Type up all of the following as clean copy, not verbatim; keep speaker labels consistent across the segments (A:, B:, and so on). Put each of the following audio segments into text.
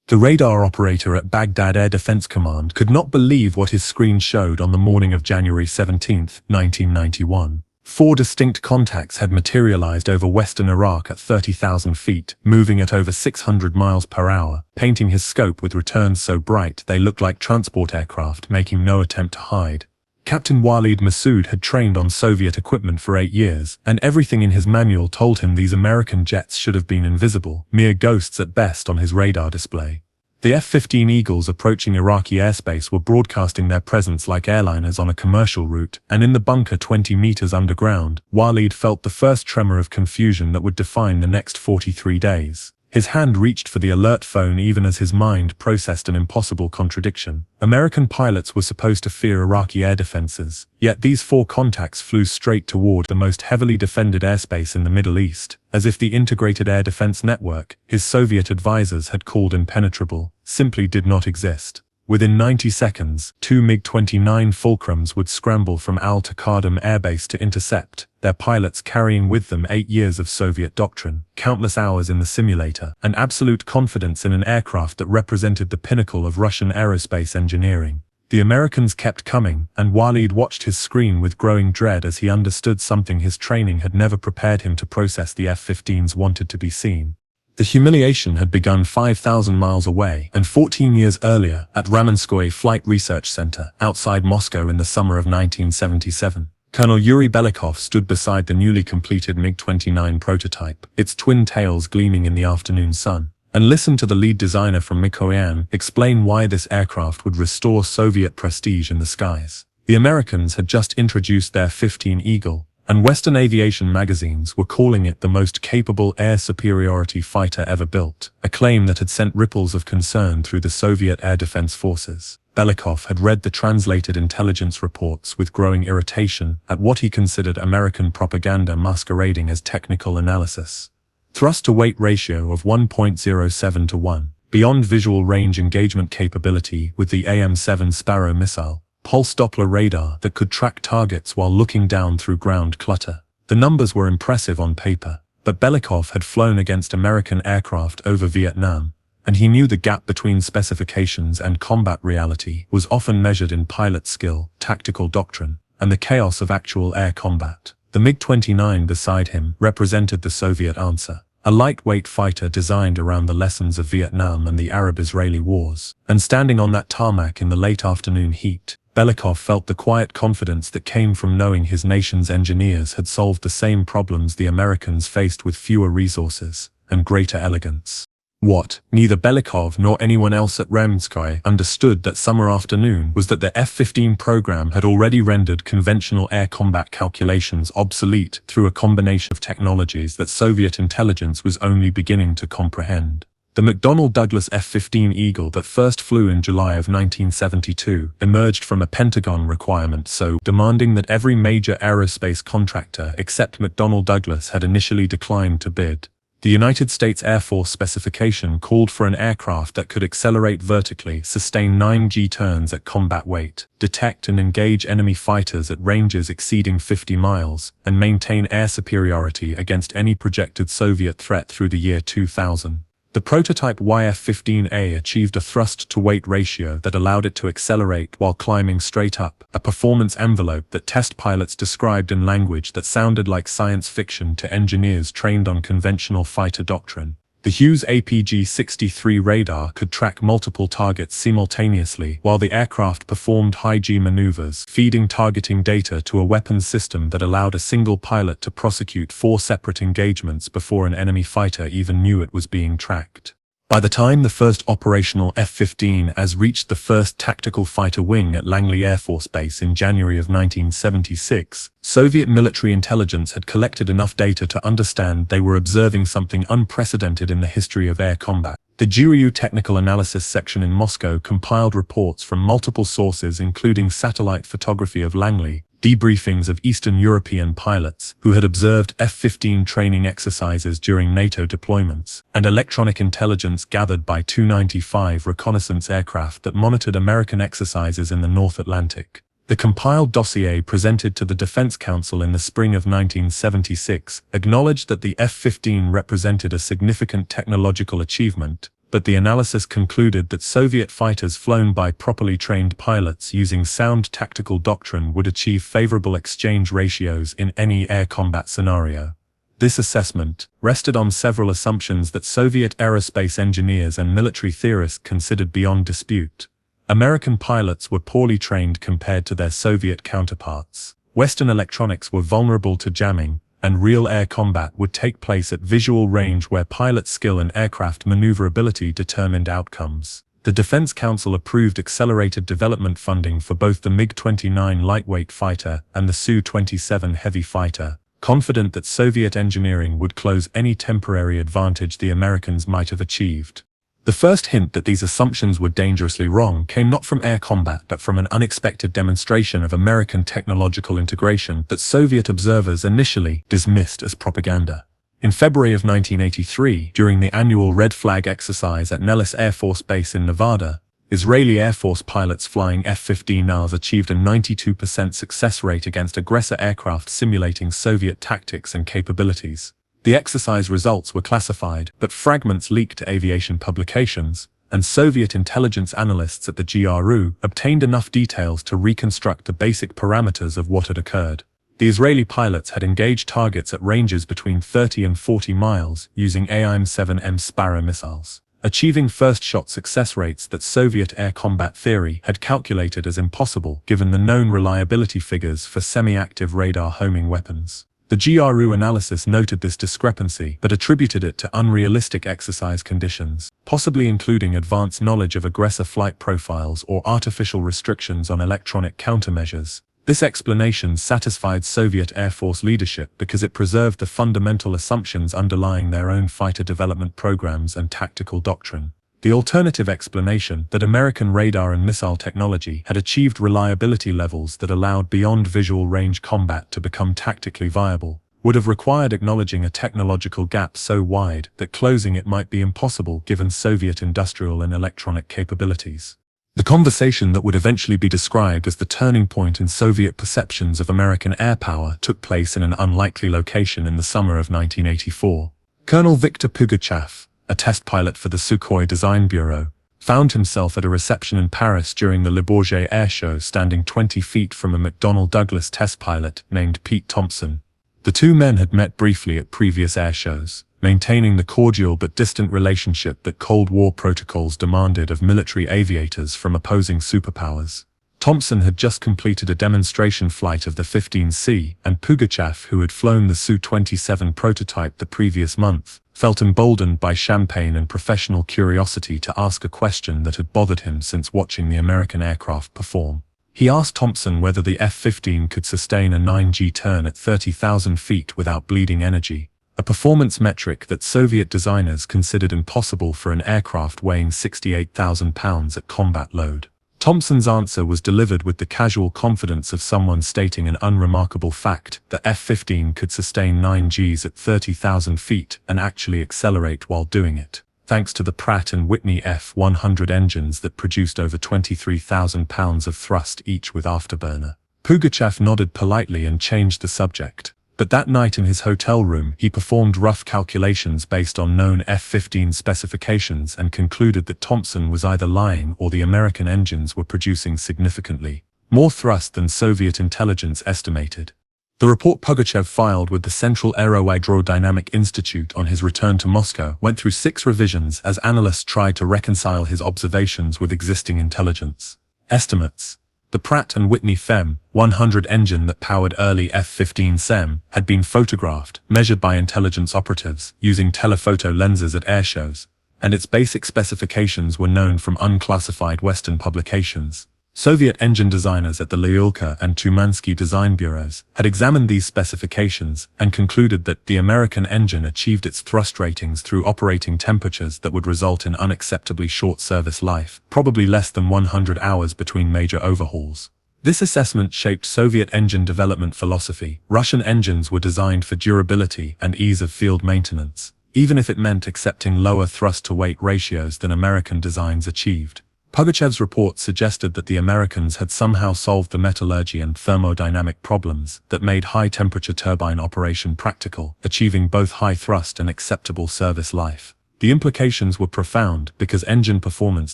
A: The radar operator at Baghdad Air Defense Command could not believe what his screen showed on the morning of January 17, 1991. 4 distinct contacts had materialized over western Iraq at 30,000 feet, moving at over 600 miles per hour, painting his scope with returns so bright they looked like transport aircraft, making no attempt to hide. Captain Walid Massoud had trained on Soviet equipment for 8 years, and everything in his manual told him these American jets should have been invisible, mere ghosts at best on his radar display. The F-15 Eagles approaching Iraqi airspace were broadcasting their presence like airliners on a commercial route, and in the bunker 20 meters underground, Walid felt the first tremor of confusion that would define the next 43 days. His hand reached for the alert phone even as his mind processed an impossible contradiction. American pilots were supposed to fear Iraqi air defenses, yet these 4 contacts flew straight toward the most heavily defended airspace in the Middle East, as if the integrated air defense network his Soviet advisors had called impenetrable simply did not exist. Within 90 seconds, 2 MiG-29 Fulcrums would scramble from Al-Taqadum Air Base to intercept, their pilots carrying with them 8 years of Soviet doctrine, countless hours in the simulator, and absolute confidence in an aircraft that represented the pinnacle of Russian aerospace engineering. The Americans kept coming, and Walid watched his screen with growing dread as he understood something his training had never prepared him to process. The F-15s wanted to be seen. The humiliation had begun 5,000 miles away, and 14 years earlier, at Ramenskoye Flight Research Center, outside Moscow in the summer of 1977. Colonel Yuri Belikov stood beside the newly completed MiG-29 prototype, its twin tails gleaming in the afternoon sun, and listened to the lead designer from Mikoyan explain why this aircraft would restore Soviet prestige in the skies. The Americans had just introduced their F-15 Eagle, and Western aviation magazines were calling it the most capable air superiority fighter ever built, a claim that had sent ripples of concern through the Soviet air defense forces. Belikov had read the translated intelligence reports with growing irritation at what he considered American propaganda masquerading as technical analysis. Thrust-to-weight ratio of 1.07 to 1, beyond visual range engagement capability with the AM-7 Sparrow missile, pulse Doppler radar that could track targets while looking down through ground clutter. The numbers were impressive on paper, but Belikov had flown against American aircraft over Vietnam, and he knew the gap between specifications and combat reality was often measured in pilot skill, tactical doctrine, and the chaos of actual air combat. The MiG-29 beside him represented the Soviet answer, a lightweight fighter designed around the lessons of Vietnam and the Arab-Israeli wars, and standing on that tarmac in the late afternoon heat, Belikov felt the quiet confidence that came from knowing his nation's engineers had solved the same problems the Americans faced with fewer resources and greater elegance. What neither Belikov nor anyone else at Ramenskoye understood that summer afternoon was that the F-15 program had already rendered conventional air combat calculations obsolete through a combination of technologies that Soviet intelligence was only beginning to comprehend. The McDonnell Douglas F-15 Eagle that first flew in July of 1972 emerged from a Pentagon requirement so demanding that every major aerospace contractor except McDonnell Douglas had initially declined to bid. The United States Air Force specification called for an aircraft that could accelerate vertically, sustain 9 G-turns at combat weight, detect and engage enemy fighters at ranges exceeding 50 miles, and maintain air superiority against any projected Soviet threat through the year 2000. The prototype YF-15A achieved a thrust-to-weight ratio that allowed it to accelerate while climbing straight up, a performance envelope that test pilots described in language that sounded like science fiction to engineers trained on conventional fighter doctrine. The Hughes APG-63 radar could track multiple targets simultaneously while the aircraft performed high-G maneuvers, feeding targeting data to a weapons system that allowed a single pilot to prosecute 4 separate engagements before an enemy fighter even knew it was being tracked. By the time the first operational F-15 reached the first tactical fighter wing at Langley Air Force Base in January of 1976, Soviet military intelligence had collected enough data to understand they were observing something unprecedented in the history of air combat. The Juryu Technical Analysis section in Moscow compiled reports from multiple sources including satellite photography of Langley, debriefings of Eastern European pilots who had observed F-15 training exercises during NATO deployments, and electronic intelligence gathered by Tu-95 reconnaissance aircraft that monitored American exercises in the North Atlantic. The compiled dossier presented to the Defense Council in the spring of 1976 acknowledged that the F-15 represented a significant technological achievement, but the analysis concluded that Soviet fighters flown by properly trained pilots using sound tactical doctrine would achieve favorable exchange ratios in any air combat scenario. This assessment rested on several assumptions that Soviet aerospace engineers and military theorists considered beyond dispute. American pilots were poorly trained compared to their Soviet counterparts. Western electronics were vulnerable to jamming, and real air combat would take place at visual range where pilot skill and aircraft maneuverability determined outcomes. The Defense Council approved accelerated development funding for both the MiG-29 lightweight fighter and the Su-27 heavy fighter, confident that Soviet engineering would close any temporary advantage the Americans might have achieved. The first hint that these assumptions were dangerously wrong came not from air combat but from an unexpected demonstration of American technological integration that Soviet observers initially dismissed as propaganda. In February of 1983, during the annual Red Flag exercise at Nellis Air Force Base in Nevada, Israeli Air Force pilots flying F-15s achieved a 92% success rate against aggressor aircraft simulating Soviet tactics and capabilities. The exercise results were classified, but fragments leaked to aviation publications, and Soviet intelligence analysts at the GRU obtained enough details to reconstruct the basic parameters of what had occurred. The Israeli pilots had engaged targets at ranges between 30 and 40 miles using AIM-7M Sparrow missiles, achieving first-shot success rates that Soviet air combat theory had calculated as impossible given the known reliability figures for semi-active radar homing weapons. The GRU analysis noted this discrepancy but attributed it to unrealistic exercise conditions, possibly including advanced knowledge of aggressor flight profiles or artificial restrictions on electronic countermeasures. This explanation satisfied Soviet Air Force leadership because it preserved the fundamental assumptions underlying their own fighter development programs and tactical doctrine. The alternative explanation, that American radar and missile technology had achieved reliability levels that allowed beyond visual range combat to become tactically viable, would have required acknowledging a technological gap so wide that closing it might be impossible given Soviet industrial and electronic capabilities. The conversation that would eventually be described as the turning point in Soviet perceptions of American air power took place in an unlikely location in the summer of 1984. Colonel Viktor Pugachev, a test pilot for the Sukhoi Design Bureau, found himself at a reception in Paris during the Le Bourget Air Show standing 20 feet from a McDonnell Douglas test pilot named Pete Thompson. The two men had met briefly at previous air shows, maintaining the cordial but distant relationship that Cold War protocols demanded of military aviators from opposing superpowers. Thompson had just completed a demonstration flight of the F-15C, and Pugachev, who had flown the Su-27 prototype the previous month, felt emboldened by champagne and professional curiosity to ask a question that had bothered him since watching the American aircraft perform. He asked Thompson whether the F-15 could sustain a 9G turn at 30,000 feet without bleeding energy, a performance metric that Soviet designers considered impossible for an aircraft weighing 68,000 pounds at combat load. Thompson's answer was delivered with the casual confidence of someone stating an unremarkable fact: the F-15 could sustain 9Gs at 30,000 feet and actually accelerate while doing it, thanks to the Pratt & Whitney F-100 engines that produced over 23,000 pounds of thrust each with afterburner. Pugachev nodded politely and changed the subject. But that night in his hotel room, he performed rough calculations based on known F-15 specifications and concluded that Thompson was either lying or the American engines were producing significantly more thrust than Soviet intelligence estimated. The report Pugachev filed with the Central Aerodynamic Institute on his return to Moscow went through 6 revisions as analysts tried to reconcile his observations with existing intelligence estimates. The Pratt & Whitney F-100 engine that powered early F-15 SEM had been photographed, measured by intelligence operatives, using telephoto lenses at air shows, and its basic specifications were known from unclassified Western publications. Soviet engine designers at the Lyulka and Tumansky design bureaus had examined these specifications and concluded that the American engine achieved its thrust ratings through operating temperatures that would result in unacceptably short service life, probably less than 100 hours between major overhauls. This assessment shaped Soviet engine development philosophy. Russian engines were designed for durability and ease of field maintenance, even if it meant accepting lower thrust-to-weight ratios than American designs achieved. Pugachev's report suggested that the Americans had somehow solved the metallurgy and thermodynamic problems that made high-temperature turbine operation practical, achieving both high thrust and acceptable service life. The implications were profound because engine performance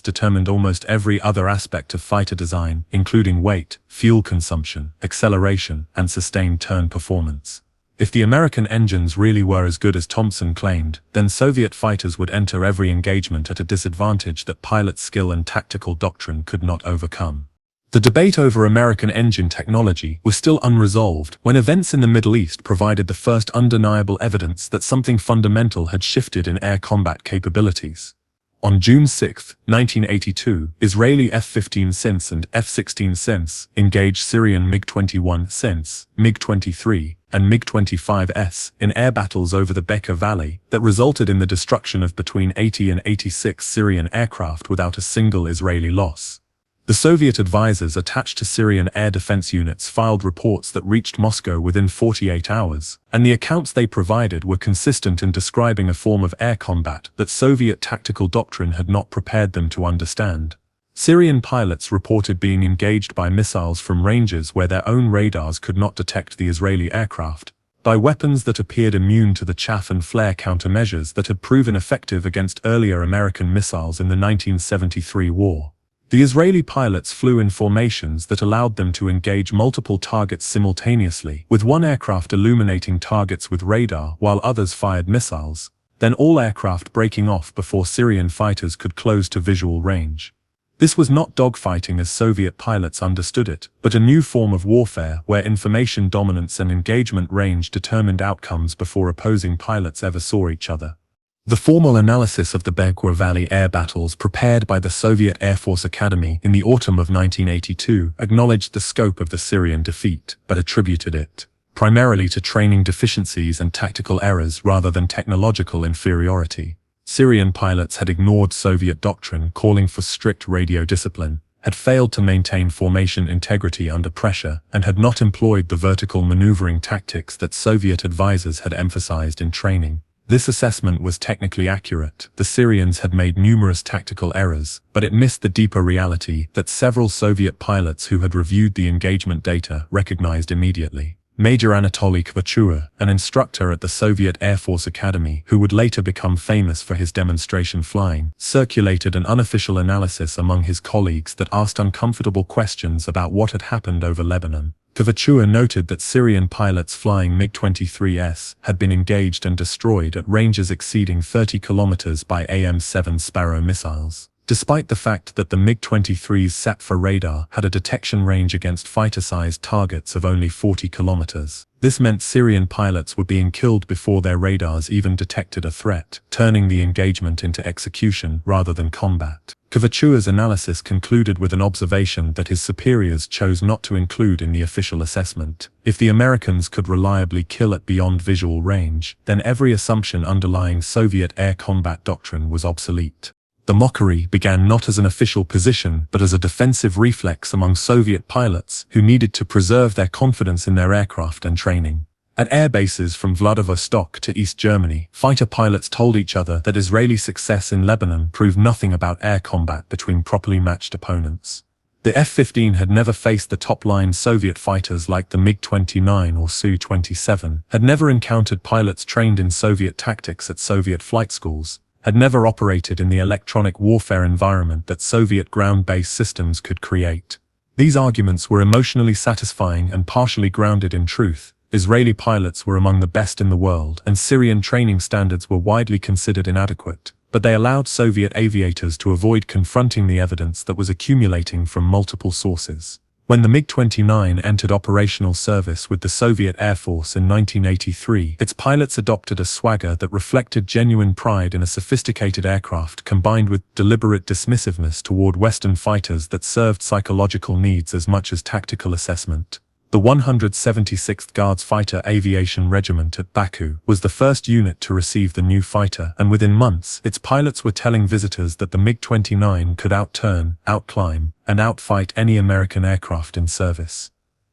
A: determined almost every other aspect of fighter design, including weight, fuel consumption, acceleration, and sustained turn performance. If the American engines really were as good as Thompson claimed, then Soviet fighters would enter every engagement at a disadvantage that pilot skill and tactical doctrine could not overcome. The debate over American engine technology was still unresolved when events in the Middle East provided the first undeniable evidence that something fundamental had shifted in air combat capabilities. On June 6, 1982, Israeli F-15 SINS and F-16 SINS engaged Syrian MiG-21 SINS, MiG-23, and MiG-25S in air battles over the Bekaa Valley that resulted in the destruction of between 80 and 86 Syrian aircraft without a single Israeli loss. The Soviet advisors attached to Syrian air defense units filed reports that reached Moscow within 48 hours, and the accounts they provided were consistent in describing a form of air combat that Soviet tactical doctrine had not prepared them to understand. Syrian pilots reported being engaged by missiles from ranges where their own radars could not detect the Israeli aircraft, by weapons that appeared immune to the chaff and flare countermeasures that had proven effective against earlier American missiles in the 1973 war. The Israeli pilots flew in formations that allowed them to engage multiple targets simultaneously, with one aircraft illuminating targets with radar while others fired missiles, then all aircraft breaking off before Syrian fighters could close to visual range. This was not dogfighting as Soviet pilots understood it, but a new form of warfare where information dominance and engagement range determined outcomes before opposing pilots ever saw each other. The formal analysis of the Bekaa Valley air battles prepared by the Soviet Air Force Academy in the autumn of 1982 acknowledged the scope of the Syrian defeat, but attributed it primarily to training deficiencies and tactical errors rather than technological inferiority. Syrian pilots had ignored Soviet doctrine calling for strict radio discipline, had failed to maintain formation integrity under pressure, and had not employed the vertical maneuvering tactics that Soviet advisors had emphasized in training. This assessment was technically accurate. The Syrians had made numerous tactical errors, but it missed the deeper reality that several Soviet pilots who had reviewed the engagement data recognized immediately. Major Anatoly Kvachua, an instructor at the Soviet Air Force Academy who would later become famous for his demonstration flying, circulated an unofficial analysis among his colleagues that asked uncomfortable questions about what had happened over Lebanon. Kvachua noted that Syrian pilots flying MiG-23s had been engaged and destroyed at ranges exceeding 30 kilometers by AM-7 Sparrow missiles. Despite the fact that the MiG-23's SAP-4 radar had a detection range against fighter-sized targets of only 40 kilometers, this meant Syrian pilots were being killed before their radars even detected a threat, turning the engagement into execution rather than combat. Kvachua's analysis concluded with an observation that his superiors chose not to include in the official assessment. If the Americans could reliably kill at beyond visual range, then every assumption underlying Soviet air combat doctrine was obsolete. The mockery began not as an official position but as a defensive reflex among Soviet pilots who needed to preserve their confidence in their aircraft and training. At air bases from Vladivostok to East Germany, fighter pilots told each other that Israeli success in Lebanon proved nothing about air combat between properly matched opponents. The F-15 had never faced the top-line Soviet fighters like the MiG-29 or Su-27, had never encountered pilots trained in Soviet tactics at Soviet flight schools, had never operated in the electronic warfare environment that Soviet ground-based systems could create. These arguments were emotionally satisfying and partially grounded in truth. Israeli pilots were among the best in the world, and Syrian training standards were widely considered inadequate, but they allowed Soviet aviators to avoid confronting the evidence that was accumulating from multiple sources. When the MiG-29 entered operational service with the Soviet Air Force in 1983, its pilots adopted a swagger that reflected genuine pride in a sophisticated aircraft combined with deliberate dismissiveness toward Western fighters that served psychological needs as much as tactical assessment. The 176th Guards Fighter Aviation Regiment at Baku was the first unit to receive the new fighter, and within months, its pilots were telling visitors that the MiG-29 could outturn, outclimb, and outfight any American aircraft in service.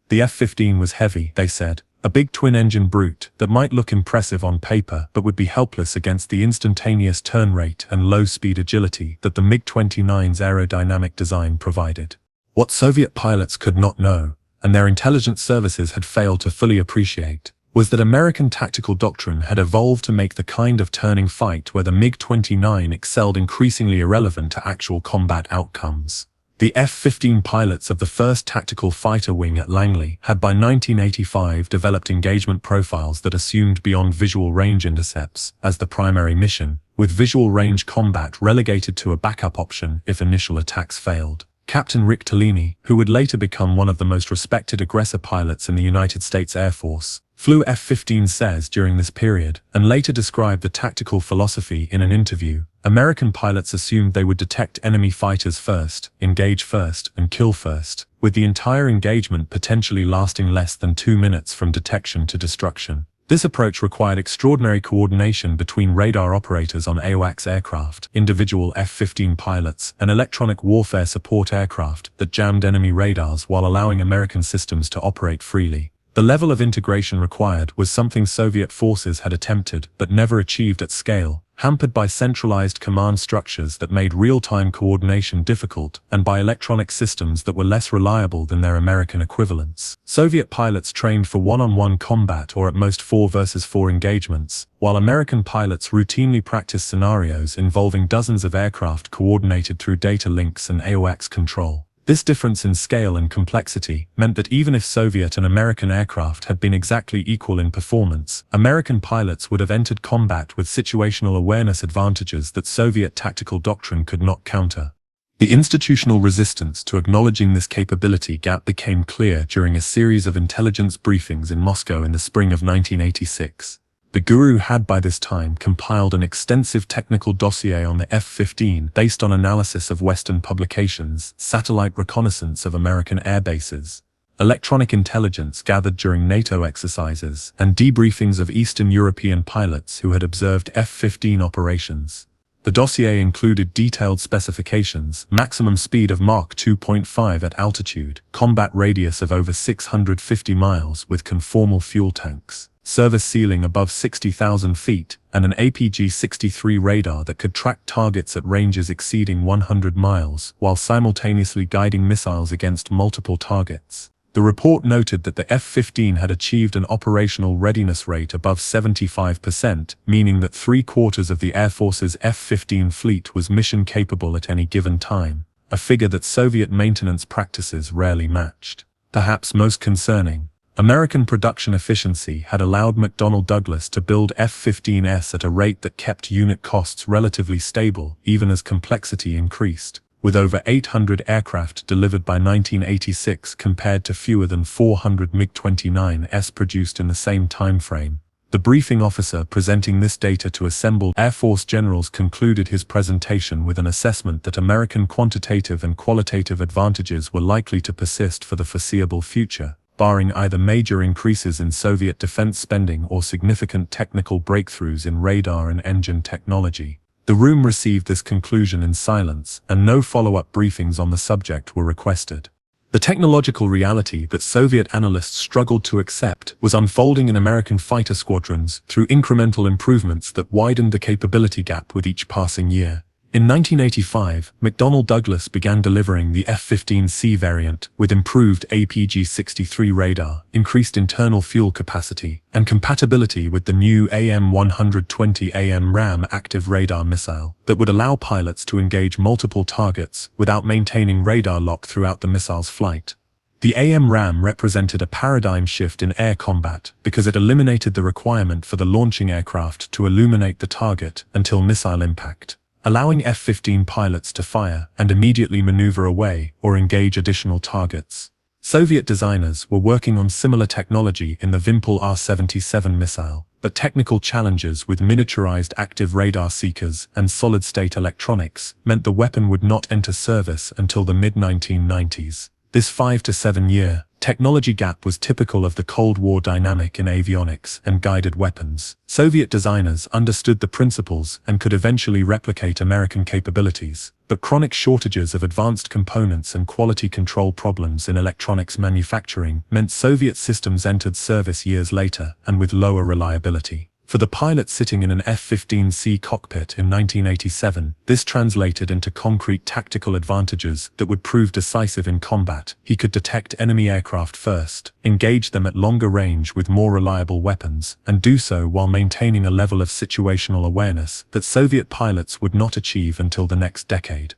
A: The F-15 was heavy, they said, a big twin-engine brute that might look impressive on paper but would be helpless against the instantaneous turn rate and low-speed agility that the MiG-29's aerodynamic design provided. What Soviet pilots could not know, and their intelligence services had failed to fully appreciate, was that American tactical doctrine had evolved to make the kind of turning fight where the MiG-29 excelled increasingly irrelevant to actual combat outcomes. The F-15 pilots of the 1st Tactical Fighter Wing at Langley had by 1985 developed engagement profiles that assumed beyond visual range intercepts as the primary mission, with visual range combat relegated to a backup option if initial attacks failed. Captain Rick Tellini, who would later become one of the most respected aggressor pilots in the United States Air Force, flew F-15s during this period, and later described the tactical philosophy in an interview. American pilots assumed they would detect enemy fighters first, engage first, and kill first, with the entire engagement potentially lasting less than 2 minutes from detection to destruction. This approach required extraordinary coordination between radar operators on AWACS aircraft, individual F-15 pilots, and electronic warfare support aircraft that jammed enemy radars while allowing American systems to operate freely. The level of integration required was something Soviet forces had attempted but never achieved at scale, hampered by centralized command structures that made real-time coordination difficult and by electronic systems that were less reliable than their American equivalents. Soviet pilots trained for one-on-one combat or at most 4 versus 4 engagements, while American pilots routinely practiced scenarios involving dozens of aircraft coordinated through data links and AWACS control. This difference in scale and complexity meant that even if Soviet and American aircraft had been exactly equal in performance, American pilots would have entered combat with situational awareness advantages that Soviet tactical doctrine could not counter. The institutional resistance to acknowledging this capability gap became clear during a series of intelligence briefings in Moscow in the spring of 1986. The Guru had by this time compiled an extensive technical dossier on the F-15 based on analysis of Western publications, satellite reconnaissance of American air bases, electronic intelligence gathered during NATO exercises, and debriefings of Eastern European pilots who had observed F-15 operations. The dossier included detailed specifications, maximum speed of Mach 2.5 at altitude, combat radius of over 650 miles with conformal fuel tanks, service ceiling above 60,000 feet, and an APG-63 radar that could track targets at ranges exceeding 100 miles, while simultaneously guiding missiles against multiple targets. The report noted that the F-15 had achieved an operational readiness rate above 75%, meaning that 3/4 of the Air Force's F-15 fleet was mission-capable at any given time, a figure that Soviet maintenance practices rarely matched. Perhaps most concerning, American production efficiency had allowed McDonnell Douglas to build F-15s at a rate that kept unit costs relatively stable even as complexity increased, with over 800 aircraft delivered by 1986 compared to fewer than 400 MiG-29s produced in the same time frame. The briefing officer presenting this data to assembled Air Force generals concluded his presentation with an assessment that American quantitative and qualitative advantages were likely to persist for the foreseeable future, barring either major increases in Soviet defense spending or significant technical breakthroughs in radar and engine technology. The room received this conclusion in silence, and no follow-up briefings on the subject were requested. The technological reality that Soviet analysts struggled to accept was unfolding in American fighter squadrons through incremental improvements that widened the capability gap with each passing year. In 1985, McDonnell Douglas began delivering the F-15C variant with improved APG-63 radar, increased internal fuel capacity, and compatibility with the new AIM-120 AMRAAM active radar missile that would allow pilots to engage multiple targets without maintaining radar lock throughout the missile's flight. The AMRAAM represented a paradigm shift in air combat because it eliminated the requirement for the launching aircraft to illuminate the target until missile impact, allowing F-15 pilots to fire and immediately maneuver away or engage additional targets. Soviet designers were working on similar technology in the Vimpel R-77 missile, but technical challenges with miniaturized active radar seekers and solid-state electronics meant the weapon would not enter service until the mid-1990s. This 5 to 7 year technology gap was typical of the Cold War dynamic in avionics and guided weapons. Soviet designers understood the principles and could eventually replicate American capabilities, but chronic shortages of advanced components and quality control problems in electronics manufacturing meant Soviet systems entered service years later and with lower reliability. For the pilot sitting in an F-15C cockpit in 1987, this translated into concrete tactical advantages that would prove decisive in combat. He could detect enemy aircraft first, engage them at longer range with more reliable weapons, and do so while maintaining a level of situational awareness that Soviet pilots would not achieve until the next decade.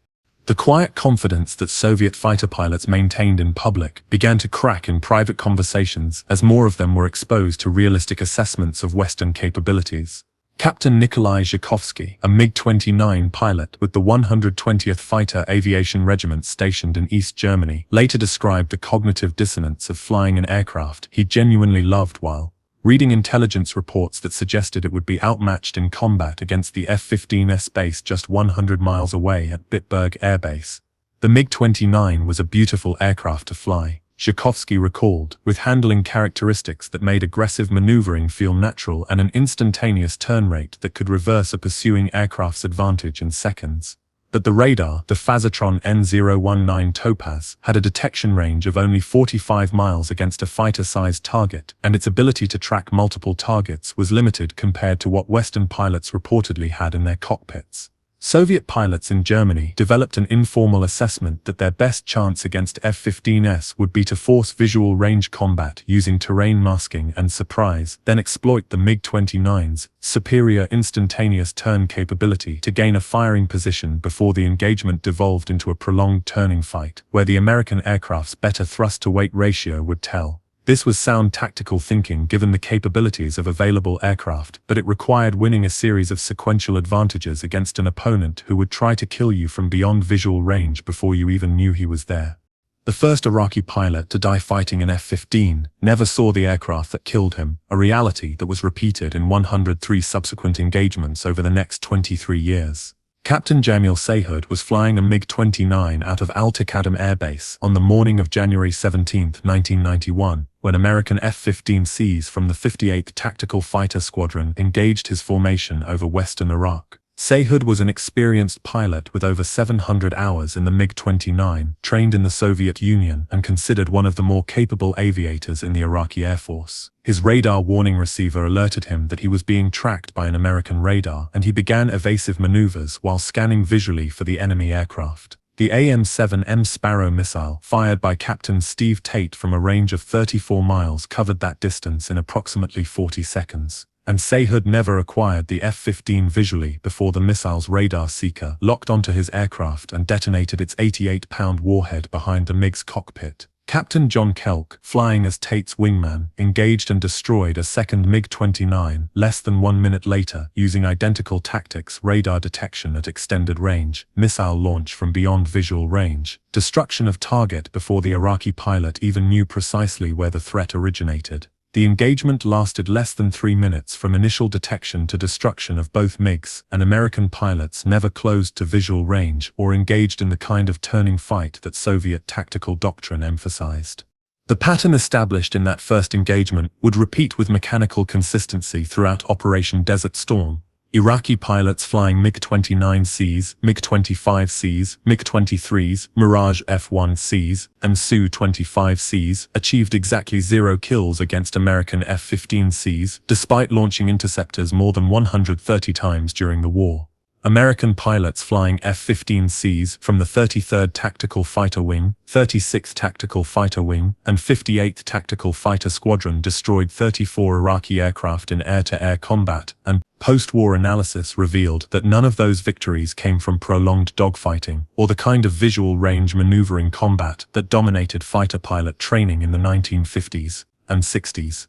A: The quiet confidence that Soviet fighter pilots maintained in public began to crack in private conversations as more of them were exposed to realistic assessments of Western capabilities. Captain Nikolai Zhukovsky, a MiG-29 pilot with the 120th Fighter Aviation Regiment stationed in East Germany, later described the cognitive dissonance of flying an aircraft he genuinely loved while reading intelligence reports that suggested it would be outmatched in combat against the F-15S base just 100 miles away at Bitburg Air Base. The MiG-29 was a beautiful aircraft to fly, Zhukovsky recalled, with handling characteristics that made aggressive maneuvering feel natural and an instantaneous turn rate that could reverse a pursuing aircraft's advantage in seconds. But the radar, the Phasotron N019 Topaz, had a detection range of only 45 miles against a fighter-sized target, and its ability to track multiple targets was limited compared to what Western pilots reportedly had in their cockpits. Soviet pilots in Germany developed an informal assessment that their best chance against F-15S would be to force visual range combat using terrain masking and surprise, then exploit the MiG-29's superior instantaneous turn capability to gain a firing position before the engagement devolved into a prolonged turning fight, where the American aircraft's better thrust-to-weight ratio would tell. This was sound tactical thinking given the capabilities of available aircraft, but it required winning a series of sequential advantages against an opponent who would try to kill you from beyond visual range before you even knew he was there. The first Iraqi pilot to die fighting an F-15 never saw the aircraft that killed him, a reality that was repeated in 103 subsequent engagements over the next 23 years. Captain Jamil Sayhud was flying a MiG-29 out of Al-Taqaddum Air Base on the morning of January 17, 1991, when American F-15Cs from the 58th Tactical Fighter Squadron engaged his formation over western Iraq. Sayhud was an experienced pilot with over 700 hours in the MiG-29, trained in the Soviet Union and considered one of the more capable aviators in the Iraqi Air Force. His radar warning receiver alerted him that he was being tracked by an American radar, and he began evasive maneuvers while scanning visually for the enemy aircraft. The AM-7M Sparrow missile, fired by Captain Steve Tate from a range of 34 miles, covered that distance in approximately 40 seconds. And Sayhud never acquired the F-15 visually before the missile's radar seeker locked onto his aircraft and detonated its 88-pound warhead behind the MiG's cockpit. Captain John Kelk, flying as Tate's wingman, engaged and destroyed a second MiG-29 less than 1 minute later using identical tactics: radar detection at extended range, missile launch from beyond visual range, destruction of target before the Iraqi pilot even knew precisely where the threat originated. The engagement lasted less than 3 minutes from initial detection to destruction of both MiGs, and American pilots never closed to visual range or engaged in the kind of turning fight that Soviet tactical doctrine emphasized. The pattern established in that first engagement would repeat with mechanical consistency throughout Operation Desert Storm. Iraqi pilots flying MiG-29Cs, MiG-25Cs, MiG-23s, Mirage F-1Cs, and Su-25Cs achieved exactly 0 kills against American F-15Cs, despite launching interceptors more than 130 times during the war. American pilots flying F-15Cs from the 33rd Tactical Fighter Wing, 36th Tactical Fighter Wing, and 58th Tactical Fighter Squadron destroyed 34 Iraqi aircraft in air-to-air combat, and post-war analysis revealed that none of those victories came from prolonged dogfighting, or the kind of visual range maneuvering combat that dominated fighter pilot training in the 1950s and 60s.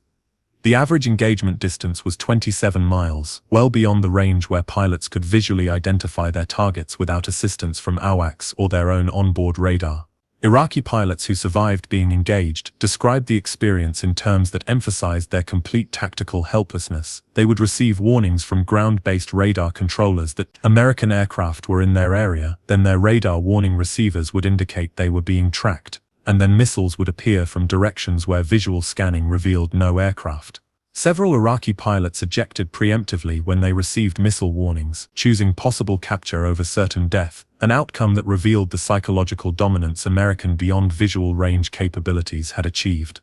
A: The average engagement distance was 27 miles, well beyond the range where pilots could visually identify their targets without assistance from AWACS or their own onboard radar. Iraqi pilots who survived being engaged described the experience in terms that emphasized their complete tactical helplessness. They would receive warnings from ground-based radar controllers that American aircraft were in their area, then their radar warning receivers would indicate they were being tracked, and then missiles would appear from directions where visual scanning revealed no aircraft. Several Iraqi pilots ejected preemptively when they received missile warnings, choosing possible capture over certain death, an outcome that revealed the psychological dominance American beyond visual range capabilities had achieved.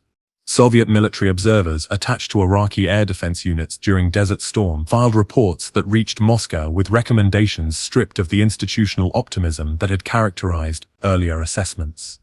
A: Soviet military observers attached to Iraqi air defense units during Desert Storm filed reports that reached Moscow with recommendations stripped of the institutional optimism that had characterized earlier assessments.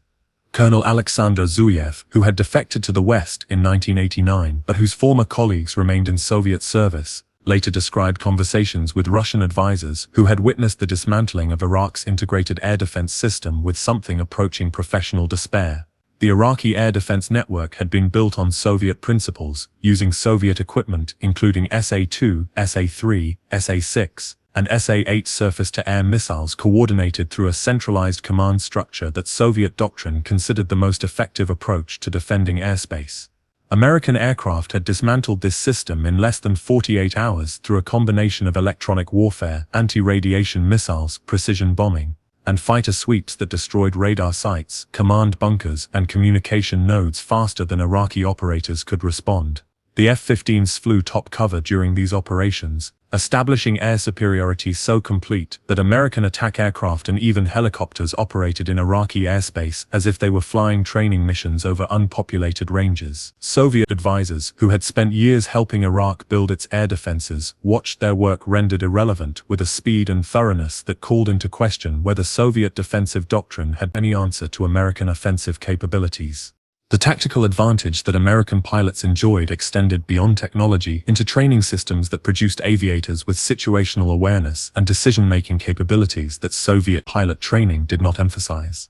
A: Colonel Alexander Zuyev, who had defected to the West in 1989 but whose former colleagues remained in Soviet service, later described conversations with Russian advisors who had witnessed the dismantling of Iraq's integrated air defense system with something approaching professional despair. The Iraqi air defense network had been built on Soviet principles, using Soviet equipment including SA-2, SA-3, SA-6, and SA-8 surface-to-air missiles coordinated through a centralized command structure that Soviet doctrine considered the most effective approach to defending airspace. American aircraft had dismantled this system in less than 48 hours through a combination of electronic warfare, anti-radiation missiles, precision bombing, and fighter sweeps that destroyed radar sites, command bunkers, and communication nodes faster than Iraqi operators could respond. The F-15s flew top cover during these operations, establishing air superiority so complete that American attack aircraft and even helicopters operated in Iraqi airspace as if they were flying training missions over unpopulated ranges. Soviet advisors, who had spent years helping Iraq build its air defenses, watched their work rendered irrelevant with a speed and thoroughness that called into question whether Soviet defensive doctrine had any answer to American offensive capabilities. The tactical advantage that American pilots enjoyed extended beyond technology into training systems that produced aviators with situational awareness and decision-making capabilities that Soviet pilot training did not emphasize.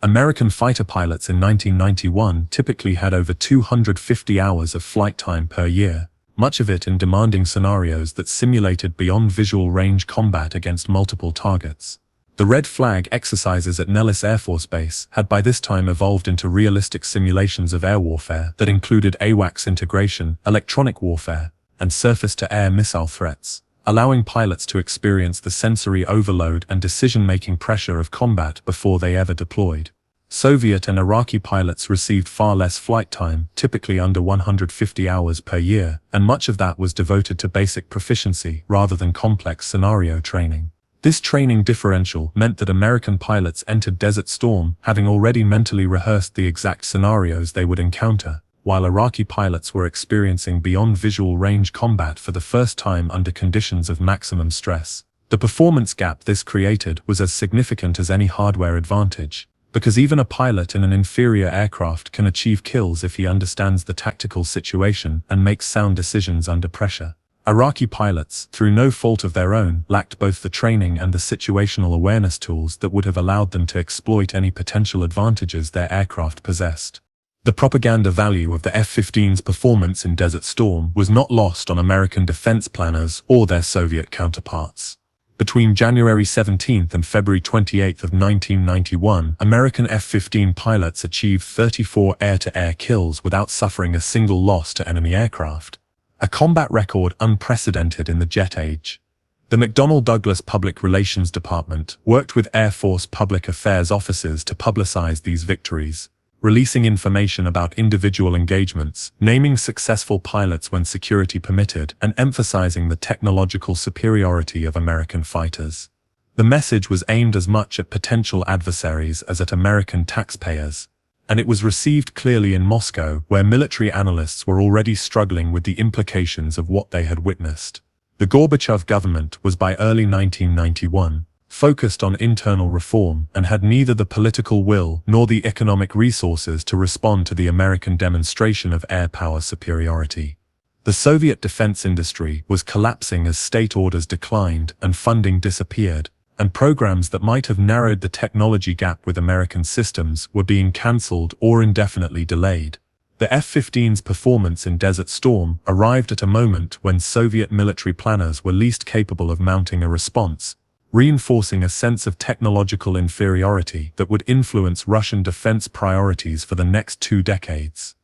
A: American fighter pilots in 1991 typically had over 250 hours of flight time per year, much of it in demanding scenarios that simulated beyond visual range combat against multiple targets. The Red Flag exercises at Nellis Air Force Base had by this time evolved into realistic simulations of air warfare that included AWACS integration, electronic warfare, and surface-to-air missile threats, allowing pilots to experience the sensory overload and decision-making pressure of combat before they ever deployed. Soviet and Iraqi pilots received far less flight time, typically under 150 hours per year, and much of that was devoted to basic proficiency rather than complex scenario training. This training differential meant that American pilots entered Desert Storm having already mentally rehearsed the exact scenarios they would encounter, while Iraqi pilots were experiencing beyond visual range combat for the first time under conditions of maximum stress. The performance gap this created was as significant as any hardware advantage, because even a pilot in an inferior aircraft can achieve kills if he understands the tactical situation and makes sound decisions under pressure. Iraqi pilots, through no fault of their own, lacked both the training and the situational awareness tools that would have allowed them to exploit any potential advantages their aircraft possessed. The propaganda value of the F-15's performance in Desert Storm was not lost on American defense planners or their Soviet counterparts. Between January 17 and February 28 of 1991, American F-15 pilots achieved 34 air-to-air kills without suffering a single loss to enemy aircraft, a combat record unprecedented in the jet age. The McDonnell Douglas Public Relations Department worked with Air Force public affairs officers to publicize these victories, releasing information about individual engagements, naming successful pilots when security permitted, and emphasizing the technological superiority of American fighters. The message was aimed as much at potential adversaries as at American taxpayers, and it was received clearly in Moscow, where military analysts were already struggling with the implications of what they had witnessed. The Gorbachev government was by early 1991 focused on internal reform and had neither the political will nor the economic resources to respond to the American demonstration of air power superiority. The Soviet defense industry was collapsing as state orders declined and funding disappeared, and programs that might have narrowed the technology gap with American systems were being cancelled or indefinitely delayed. The F-15's performance in Desert Storm arrived at a moment when Soviet military planners were least capable of mounting a response, reinforcing a sense of technological inferiority that would influence Russian defense priorities for the next 2 decades.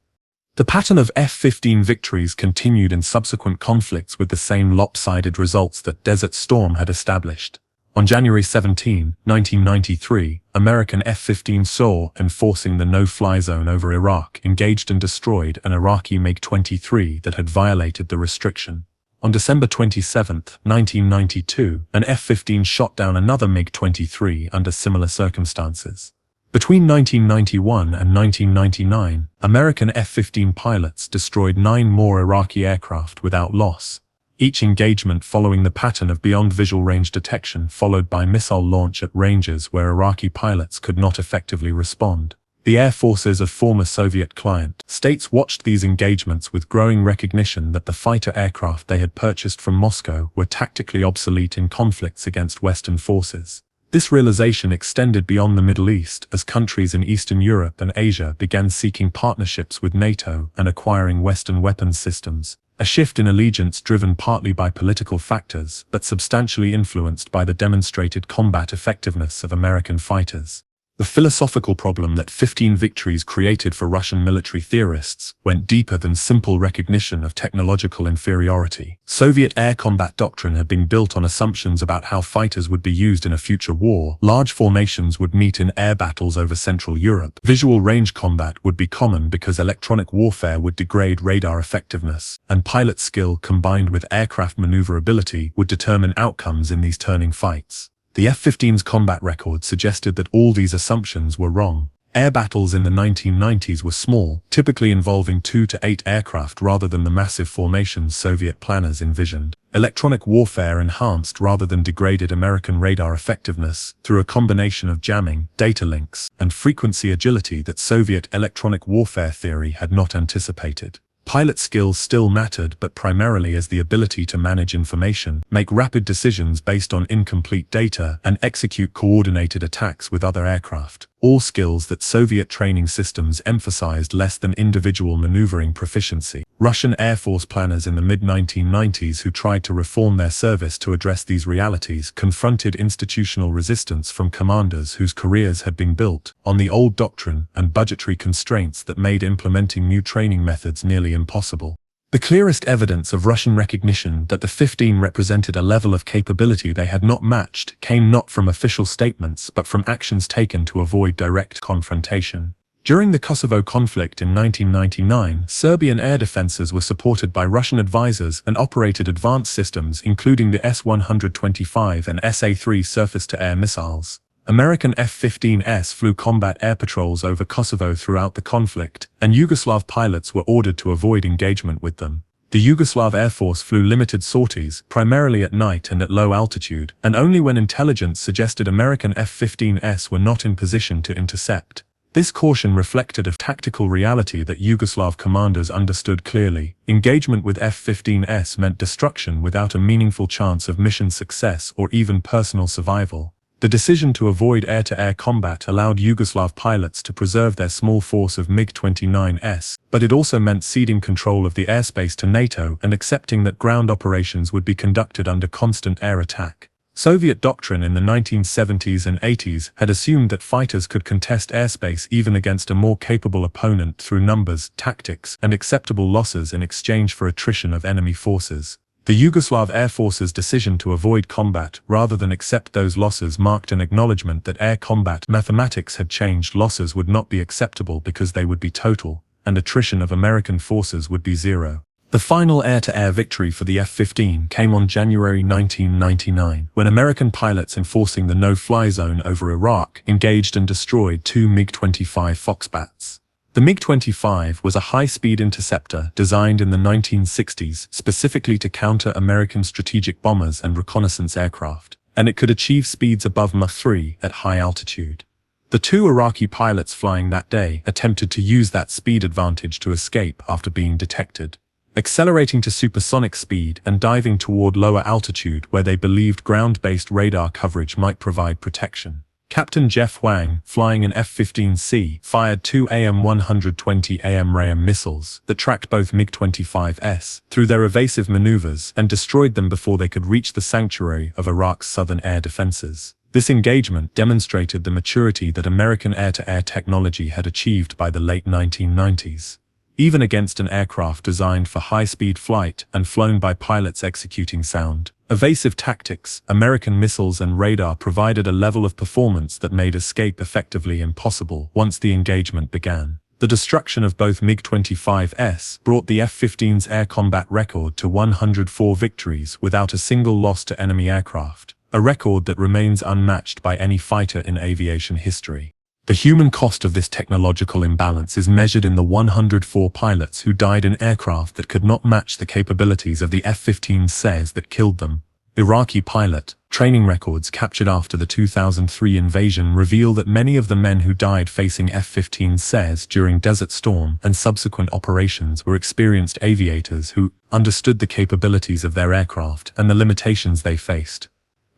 A: The pattern of F-15 victories continued in subsequent conflicts with the same lopsided results that Desert Storm had established. On January 17, 1993, American F-15 saw, enforcing the no-fly zone over Iraq, engaged and destroyed an Iraqi MiG-23 that had violated the restriction. On December 27, 1992, an F-15 shot down another MiG-23 under similar circumstances. Between 1991 and 1999, American F-15 pilots destroyed 9 more Iraqi aircraft without loss, each engagement following the pattern of beyond visual range detection followed by missile launch at ranges where Iraqi pilots could not effectively respond. The air forces of former Soviet client states watched these engagements with growing recognition that the fighter aircraft they had purchased from Moscow were tactically obsolete in conflicts against Western forces. This realization extended beyond the Middle East as countries in Eastern Europe and Asia began seeking partnerships with NATO and acquiring Western weapons systems, a shift in allegiance driven partly by political factors but substantially influenced by the demonstrated combat effectiveness of American fighters. The philosophical problem that 15 victories created for Russian military theorists went deeper than simple recognition of technological inferiority. Soviet air combat doctrine had been built on assumptions about how fighters would be used in a future war. Large formations would meet in air battles over Central Europe. Visual range combat would be common because electronic warfare would degrade radar effectiveness, and pilot skill combined with aircraft maneuverability would determine outcomes in these turning fights. The F-15's combat record suggested that all these assumptions were wrong. Air battles in the 1990s were small, typically involving 2 to 8 aircraft rather than the massive formations Soviet planners envisioned. Electronic warfare enhanced rather than degraded American radar effectiveness through a combination of jamming, data links, and frequency agility that Soviet electronic warfare theory had not anticipated. Pilot skills still mattered, but primarily as the ability to manage information, make rapid decisions based on incomplete data, and execute coordinated attacks with other aircraft. All skills that Soviet training systems emphasized less than individual maneuvering proficiency. Russian Air Force planners in the mid-1990s who tried to reform their service to address these realities confronted institutional resistance from commanders whose careers had been built on the old doctrine and budgetary constraints that made implementing new training methods nearly impossible. The clearest evidence of Russian recognition that the 15 represented a level of capability they had not matched came not from official statements but from actions taken to avoid direct confrontation. During the Kosovo conflict in 1999, Serbian air defenses were supported by Russian advisors and operated advanced systems including the S-125 and SA-3 surface-to-air missiles. American F-15s flew combat air patrols over Kosovo throughout the conflict, and Yugoslav pilots were ordered to avoid engagement with them. The Yugoslav Air Force flew limited sorties, primarily at night and at low altitude, and only when intelligence suggested American F-15s were not in position to intercept. This caution reflected a tactical reality that Yugoslav commanders understood clearly. Engagement with F-15s meant destruction without a meaningful chance of mission success or even personal survival. The decision to avoid air-to-air combat allowed Yugoslav pilots to preserve their small force of MiG-29s, but it also meant ceding control of the airspace to NATO and accepting that ground operations would be conducted under constant air attack. Soviet doctrine in the 1970s and 80s had assumed that fighters could contest airspace even against a more capable opponent through numbers, tactics, and acceptable losses in exchange for attrition of enemy forces. The Yugoslav Air Force's decision to avoid combat rather than accept those losses marked an acknowledgement that air combat mathematics had changed. Losses would not be acceptable because they would be total, and attrition of American forces would be zero. The final air-to-air victory for the F-15 came on January 1999, when American pilots enforcing the no-fly zone over Iraq engaged and destroyed 2 MiG-25 Foxbats. The MiG-25 was a high-speed interceptor designed in the 1960s specifically to counter American strategic bombers and reconnaissance aircraft, and it could achieve speeds above Mach 3 at high altitude. The 2 Iraqi pilots flying that day attempted to use that speed advantage to escape after being detected, accelerating to supersonic speed and diving toward lower altitude where they believed ground-based radar coverage might provide protection. Captain Jeff Wang, flying an F-15C, fired 2 AIM-120 AMRAAM missiles that tracked both MiG-25s through their evasive maneuvers and destroyed them before they could reach the sanctuary of Iraq's southern air defenses. This engagement demonstrated the maturity that American air-to-air technology had achieved by the late 1990s. Even against an aircraft designed for high-speed flight and flown by pilots executing sound, evasive tactics, American missiles and radar provided a level of performance that made escape effectively impossible once the engagement began. The destruction of both MiG-25s brought the F-15's air combat record to 104 victories without a single loss to enemy aircraft, a record that remains unmatched by any fighter in aviation history. The human cost of this technological imbalance is measured in the 104 pilots who died in aircraft that could not match the capabilities of the F-15s that killed them. Iraqi pilot training records captured after the 2003 invasion reveal that many of the men who died facing F-15s during Desert Storm and subsequent operations were experienced aviators who understood the capabilities of their aircraft and the limitations they faced.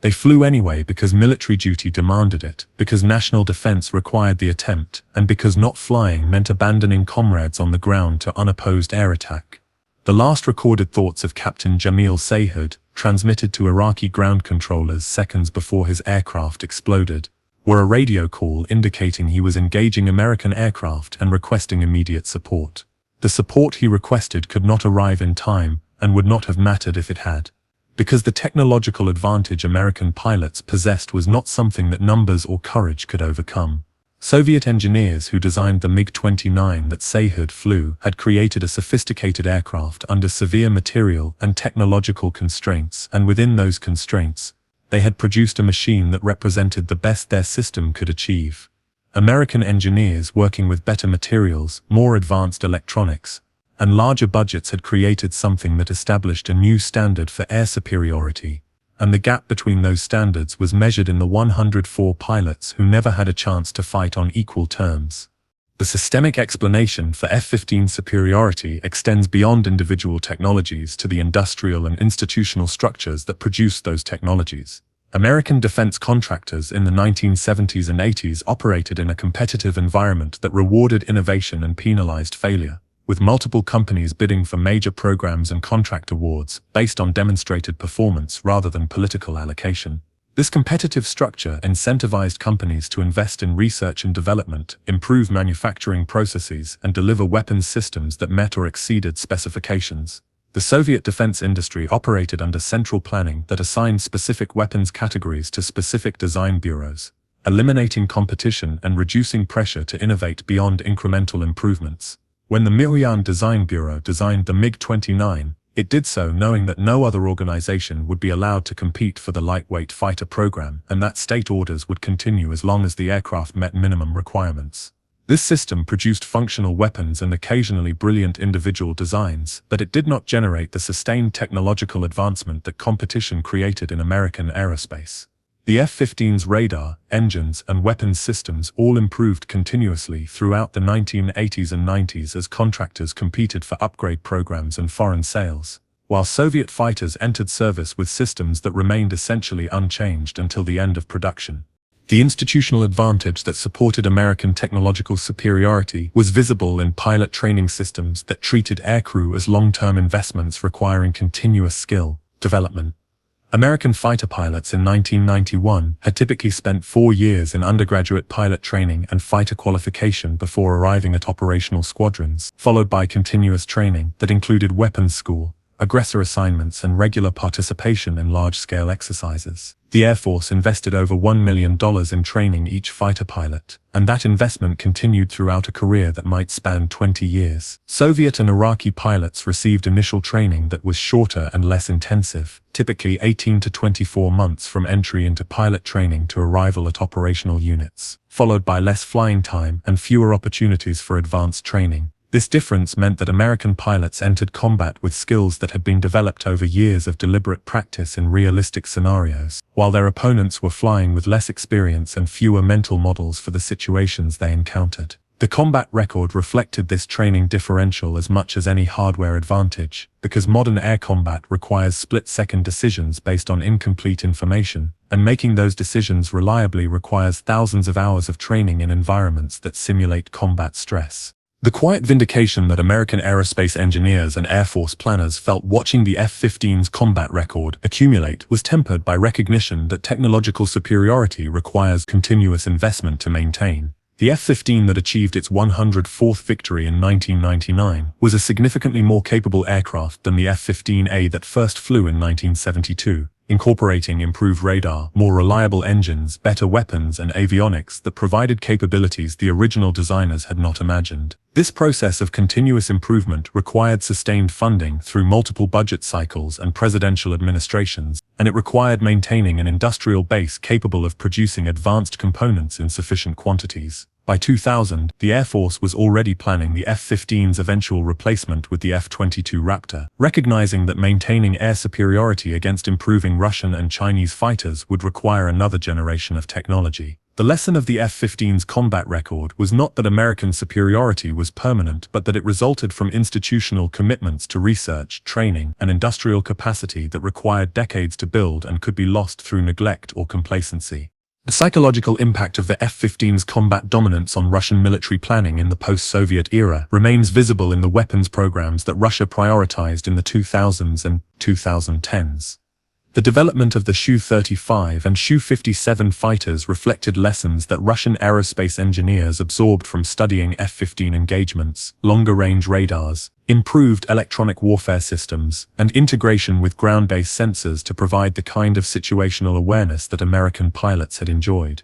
A: They flew anyway because military duty demanded it, because national defense required the attempt, and because not flying meant abandoning comrades on the ground to unopposed air attack. The last recorded thoughts of Captain Jamil Sayhoud, transmitted to Iraqi ground controllers seconds before his aircraft exploded, were a radio call indicating he was engaging American aircraft and requesting immediate support. The support he requested could not arrive in time, and would not have mattered if it had. Because the technological advantage American pilots possessed was not something that numbers or courage could overcome. Soviet engineers who designed the MiG-29 that Sayhoud flew had created a sophisticated aircraft under severe material and technological constraints, and within those constraints, they had produced a machine that represented the best their system could achieve. American engineers working with better materials, more advanced electronics, and larger budgets had created something that established a new standard for air superiority. And the gap between those standards was measured in the 104 pilots who never had a chance to fight on equal terms. The systemic explanation for F-15 superiority extends beyond individual technologies to the industrial and institutional structures that produced those technologies. American defense contractors in the 1970s and 80s operated in a competitive environment that rewarded innovation and penalized failure, with multiple companies bidding for major programs and contract awards based on demonstrated performance rather than political allocation. This competitive structure incentivized companies to invest in research and development, improve manufacturing processes, and deliver weapons systems that met or exceeded specifications. The Soviet defense industry operated under central planning that assigned specific weapons categories to specific design bureaus, eliminating competition and reducing pressure to innovate beyond incremental improvements. When the Mikoyan Design Bureau designed the MiG-29, it did so knowing that no other organization would be allowed to compete for the lightweight fighter program, and that state orders would continue as long as the aircraft met minimum requirements. This system produced functional weapons and occasionally brilliant individual designs, but it did not generate the sustained technological advancement that competition created in American aerospace. The F-15's radar, engines, and weapons systems all improved continuously throughout the 1980s and 90s as contractors competed for upgrade programs and foreign sales, while Soviet fighters entered service with systems that remained essentially unchanged until the end of production. The institutional advantage that supported American technological superiority was visible in pilot training systems that treated aircrew as long-term investments requiring continuous skill development. American fighter pilots in 1991 had typically spent 4 years in undergraduate pilot training and fighter qualification before arriving at operational squadrons, followed by continuous training that included weapons school, aggressor assignments, and regular participation in large-scale exercises. The Air Force invested over $1 million in training each fighter pilot, and that investment continued throughout a career that might span 20 years. Soviet and Iraqi pilots received initial training that was shorter and less intensive, typically 18 to 24 months from entry into pilot training to arrival at operational units, followed by less flying time and fewer opportunities for advanced training. This difference meant that American pilots entered combat with skills that had been developed over years of deliberate practice in realistic scenarios, while their opponents were flying with less experience and fewer mental models for the situations they encountered. The combat record reflected this training differential as much as any hardware advantage, because modern air combat requires split-second decisions based on incomplete information, and making those decisions reliably requires thousands of hours of training in environments that simulate combat stress. The quiet vindication that American aerospace engineers and Air Force planners felt watching the F-15's combat record accumulate was tempered by recognition that technological superiority requires continuous investment to maintain. The F-15 that achieved its 104th victory in 1999 was a significantly more capable aircraft than the F-15A that first flew in 1972. Incorporating improved radar, more reliable engines, better weapons, and avionics that provided capabilities the original designers had not imagined. This process of continuous improvement required sustained funding through multiple budget cycles and presidential administrations, and it required maintaining an industrial base capable of producing advanced components in sufficient quantities. By 2000, the Air Force was already planning the F-15's eventual replacement with the F-22 Raptor, recognizing that maintaining air superiority against improving Russian and Chinese fighters would require another generation of technology. The lesson of the F-15's combat record was not that American superiority was permanent, but that it resulted from institutional commitments to research, training, and industrial capacity that required decades to build and could be lost through neglect or complacency. The psychological impact of the F-15's combat dominance on Russian military planning in the post-Soviet era remains visible in the weapons programs that Russia prioritized in the 2000s and 2010s. The development of the Su-35 and Su-57 fighters reflected lessons that Russian aerospace engineers absorbed from studying F-15 engagements, longer-range radars, improved electronic warfare systems, and integration with ground-based sensors to provide the kind of situational awareness that American pilots had enjoyed.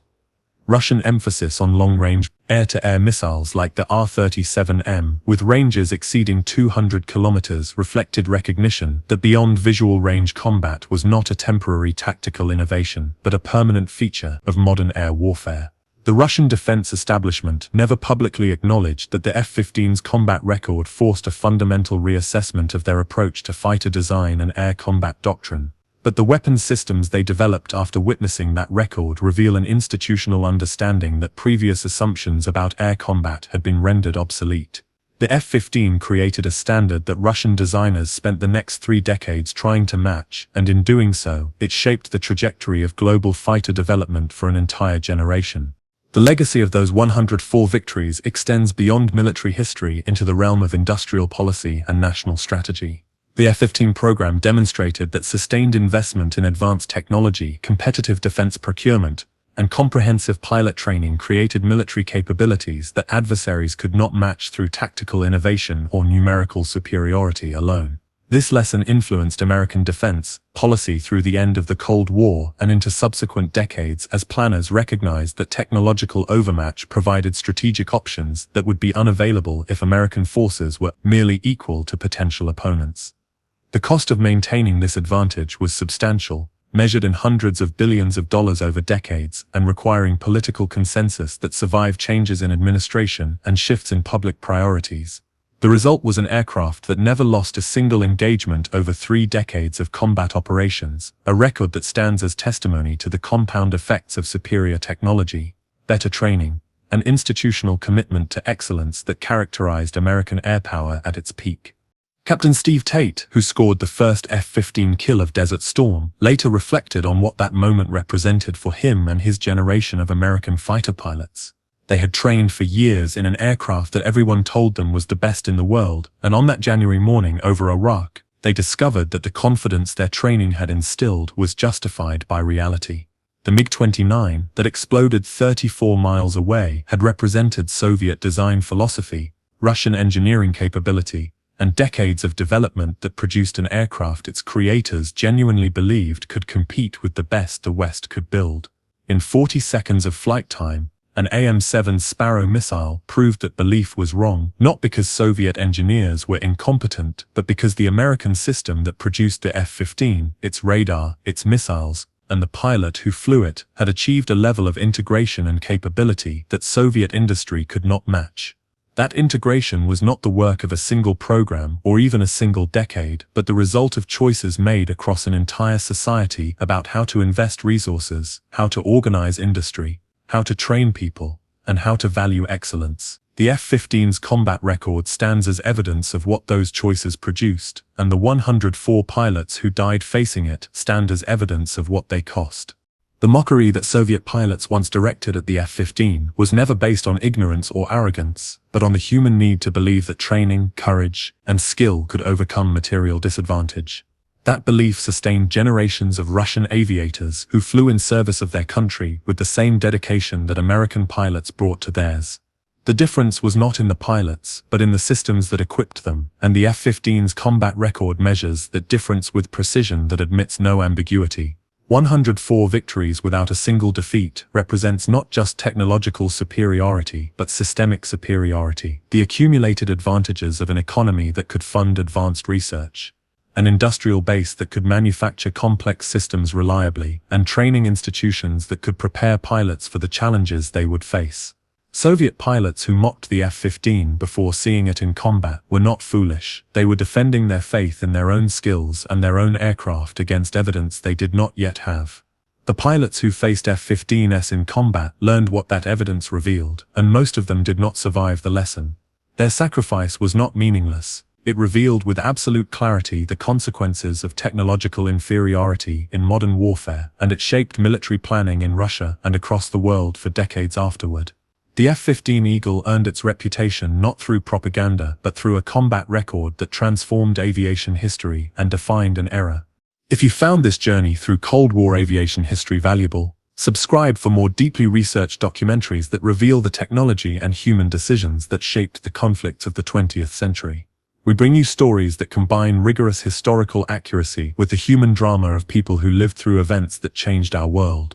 A: Russian emphasis on long-range air-to-air missiles like the R-37M, with ranges exceeding 200 kilometers, reflected recognition that beyond visual range combat was not a temporary tactical innovation, but a permanent feature of modern air warfare. The Russian defense establishment never publicly acknowledged that the F-15's combat record forced a fundamental reassessment of their approach to fighter design and air combat doctrine. But the weapons systems they developed after witnessing that record reveal an institutional understanding that previous assumptions about air combat had been rendered obsolete. The F-15 created a standard that Russian designers spent the next 3 decades trying to match, and in doing so, it shaped the trajectory of global fighter development for an entire generation. The legacy of those 104 victories extends beyond military history into the realm of industrial policy and national strategy. The F-15 program demonstrated that sustained investment in advanced technology, competitive defense procurement, and comprehensive pilot training created military capabilities that adversaries could not match through tactical innovation or numerical superiority alone. This lesson influenced American defense policy through the end of the Cold War and into subsequent decades as planners recognized that technological overmatch provided strategic options that would be unavailable if American forces were merely equal to potential opponents. The cost of maintaining this advantage was substantial, measured in hundreds of billions of dollars over decades, and requiring political consensus that survived changes in administration and shifts in public priorities. The result was an aircraft that never lost a single engagement over 3 decades of combat operations, a record that stands as testimony to the compound effects of superior technology, better training, and institutional commitment to excellence that characterized American air power at its peak. Captain Steve Tate, who scored the first F-15 kill of Desert Storm, later reflected on what that moment represented for him and his generation of American fighter pilots. They had trained for years in an aircraft that everyone told them was the best in the world, and on that January morning over Iraq, they discovered that the confidence their training had instilled was justified by reality. The MiG-29, that exploded 34 miles away, had represented Soviet design philosophy, Russian engineering capability, and decades of development that produced an aircraft its creators genuinely believed could compete with the best the West could build. In 40 seconds of flight time, an AM-7 Sparrow missile proved that belief was wrong, not because Soviet engineers were incompetent, but because the American system that produced the F-15, its radar, its missiles, and the pilot who flew it, had achieved a level of integration and capability that Soviet industry could not match. That integration was not the work of a single program or even a single decade, but the result of choices made across an entire society about how to invest resources, how to organize industry, how to train people, and how to value excellence. The F-15's combat record stands as evidence of what those choices produced, and the 104 pilots who died facing it stand as evidence of what they cost. The mockery that Soviet pilots once directed at the F-15 was never based on ignorance or arrogance, but on the human need to believe that training, courage, and skill could overcome material disadvantage. That belief sustained generations of Russian aviators who flew in service of their country with the same dedication that American pilots brought to theirs. The difference was not in the pilots, but in the systems that equipped them, and the F-15's combat record measures that difference with precision that admits no ambiguity. 104 victories without a single defeat represents not just technological superiority, but systemic superiority. The accumulated advantages of an economy that could fund advanced research, an industrial base that could manufacture complex systems reliably, and training institutions that could prepare pilots for the challenges they would face. Soviet pilots who mocked the F-15 before seeing it in combat were not foolish. They were defending their faith in their own skills and their own aircraft against evidence they did not yet have. The pilots who faced F-15s in combat learned what that evidence revealed, and most of them did not survive the lesson. Their sacrifice was not meaningless. It revealed with absolute clarity the consequences of technological inferiority in modern warfare, and it shaped military planning in Russia and across the world for decades afterward. The F-15 Eagle earned its reputation not through propaganda but through a combat record that transformed aviation history and defined an era. If you found this journey through Cold War aviation history valuable, subscribe for more deeply researched documentaries that reveal the technology and human decisions that shaped the conflicts of the 20th century. We bring you stories that combine rigorous historical accuracy with the human drama of people who lived through events that changed our world.